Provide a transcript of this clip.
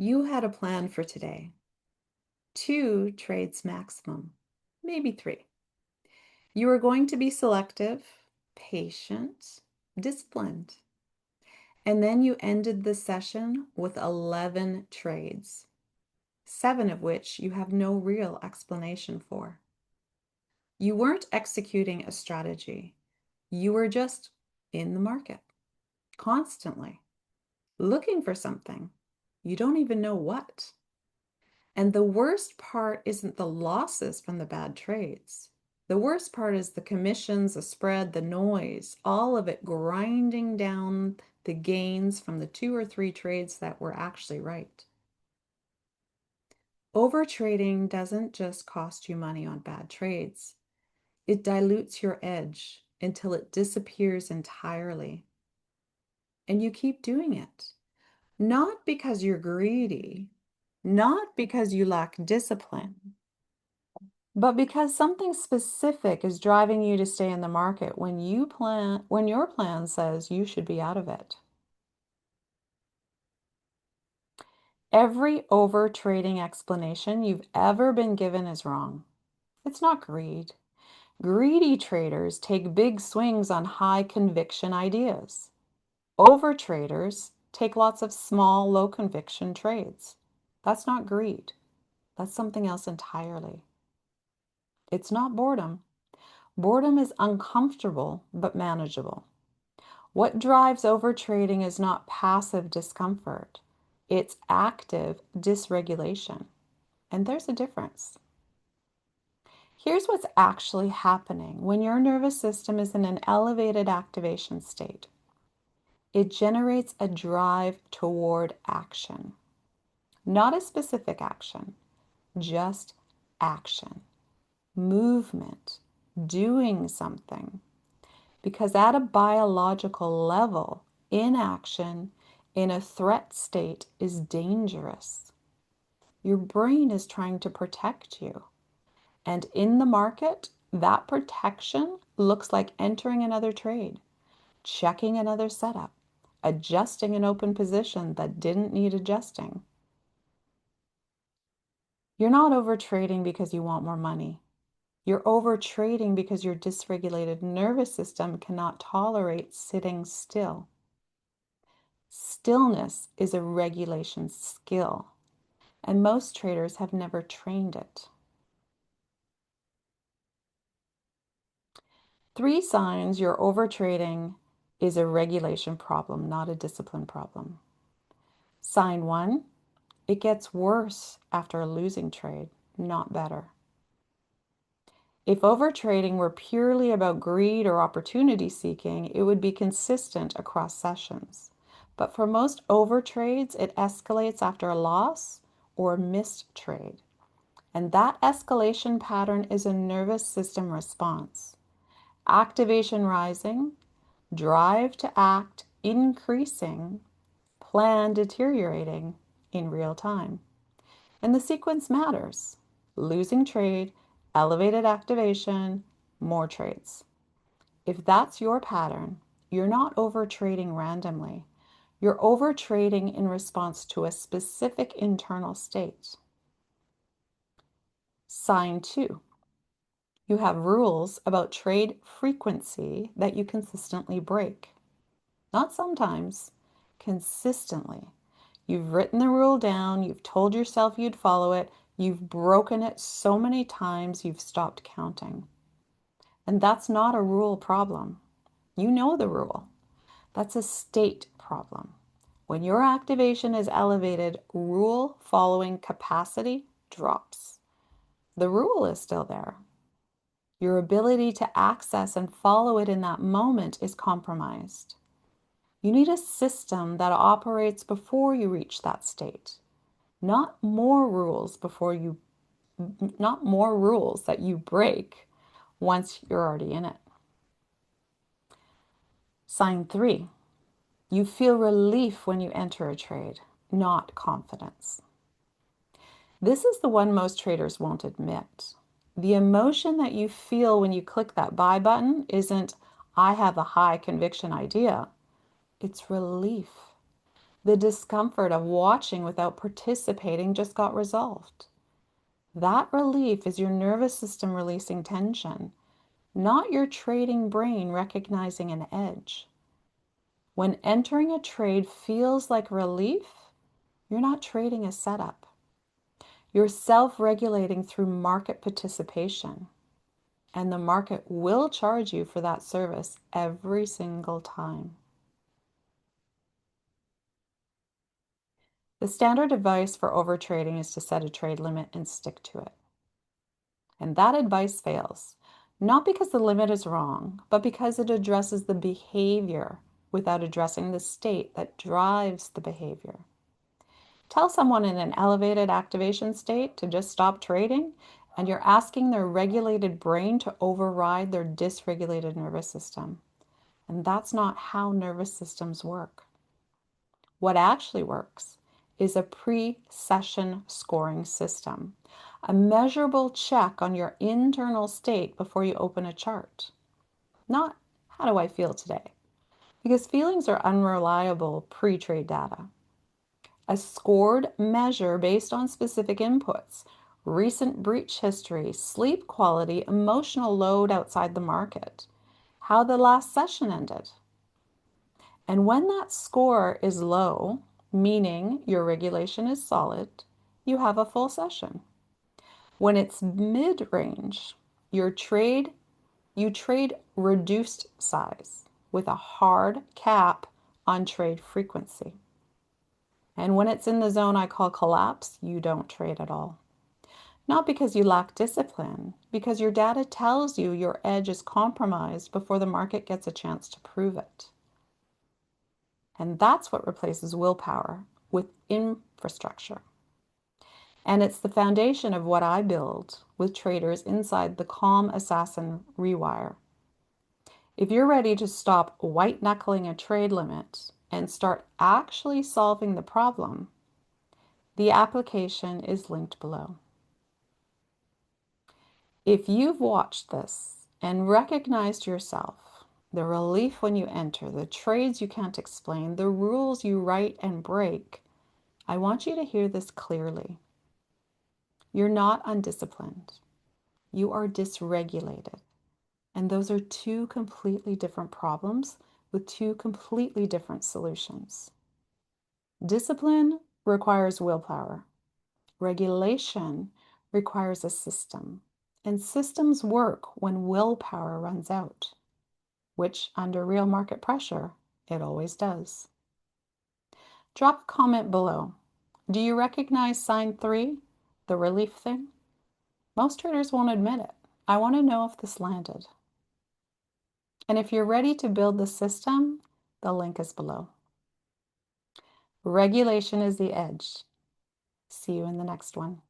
You had a plan for today. 2 trades maximum, maybe 3. You were going to be selective, patient, disciplined. And then you ended the session with 11 trades, 7 of which you have no real explanation for. You weren't executing a strategy. You were just in the market, constantly, looking for something. You don't even know what. And the worst part isn't the losses from the bad trades. The worst part is the commissions, the spread, the noise, all of it grinding down the gains from the 2 or 3 trades that were actually right. Overtrading doesn't just cost you money on bad trades. It dilutes your edge until it disappears entirely. And you keep doing it. Not because you're greedy, not because you lack discipline, but because something specific is driving you to stay in the market when your plan says you should be out of it. Every overtrading explanation you've ever been given is wrong. It's not greed. Greedy traders take big swings on high conviction ideas. Overtraders take lots of small, low conviction trades. That's not greed. That's something else entirely. It's not boredom. Boredom is uncomfortable but manageable. What drives overtrading is not passive discomfort. It's active dysregulation. And there's a difference. Here's what's actually happening when your nervous system is in an elevated activation state. It generates a drive toward action. Not a specific action, just action, movement, doing something. Because at a biological level, inaction in a threat state is dangerous. Your brain is trying to protect you. And in the market, that protection looks like entering another trade, checking another setup, adjusting an open position that didn't need adjusting. You're not overtrading because you want more money. You're overtrading because your dysregulated nervous system cannot tolerate sitting still. Stillness is a regulation skill, and most traders have never trained it. 3 signs you're overtrading is a regulation problem, not a discipline problem. Sign 1, it gets worse after a losing trade, not better. If overtrading were purely about greed or opportunity seeking, it would be consistent across sessions. But for most overtrades, it escalates after a loss or a missed trade. And that escalation pattern is a nervous system response. Activation rising, drive to act increasing, plan deteriorating in real time. And the sequence matters. Losing trade, elevated activation, more trades. If that's your pattern, you're not overtrading randomly. You're overtrading in response to a specific internal state. Sign 2. You have rules about trade frequency that you consistently break. Not sometimes, consistently. You've written the rule down, you've told yourself you'd follow it, you've broken it so many times you've stopped counting. And that's not a rule problem. You know the rule. That's a state problem. When your activation is elevated, rule following capacity drops. The rule is still there. Your ability to access and follow it in that moment is compromised. You need a system that operates before you reach that state. Not more rules that you break once you're already in it. Sign 3. You feel relief when you enter a trade, not confidence. This is the one most traders won't admit. The emotion that you feel when you click that buy button isn't, I have a high conviction idea. It's relief. The discomfort of watching without participating just got resolved. That relief is your nervous system releasing tension, not your trading brain recognizing an edge. When entering a trade feels like relief, you're not trading a setup. You're self-regulating through market participation, and the market will charge you for that service every single time. The standard advice for overtrading is to set a trade limit and stick to it. And that advice fails, not because the limit is wrong, but because it addresses the behavior without addressing the state that drives the behavior. Tell someone in an elevated activation state to just stop trading, and you're asking their regulated brain to override their dysregulated nervous system. And that's not how nervous systems work. What actually works is a pre-session scoring system, a measurable check on your internal state before you open a chart. Not, how do I feel today? Because feelings are unreliable pre-trade data. A scored measure based on specific inputs, recent breach history, sleep quality, emotional load outside the market, how the last session ended. And when that score is low, meaning your regulation is solid, you have a full session. When it's mid-range, you trade reduced size with a hard cap on trade frequency. And when it's in the zone I call collapse, you don't trade at all. Not because you lack discipline, because your data tells you your edge is compromised before the market gets a chance to prove it. And that's what replaces willpower with infrastructure. And it's the foundation of what I build with traders inside the Calm Assassin Rewire. If you're ready to stop white-knuckling a trade limit and start actually solving the problem, the application is linked below. If you've watched this and recognized yourself, the relief when you enter, the trades you can't explain, the rules you write and break, I want you to hear this clearly. You're not undisciplined. You are dysregulated. And those are two completely different problems with two completely different solutions. Discipline requires willpower. Regulation requires a system. And systems work when willpower runs out, which under real market pressure, it always does. Drop a comment below. Do you recognize sign 3, the relief thing? Most traders won't admit it. I want to know if this landed. And if you're ready to build the system, the link is below. Regulation is the edge. See you in the next one.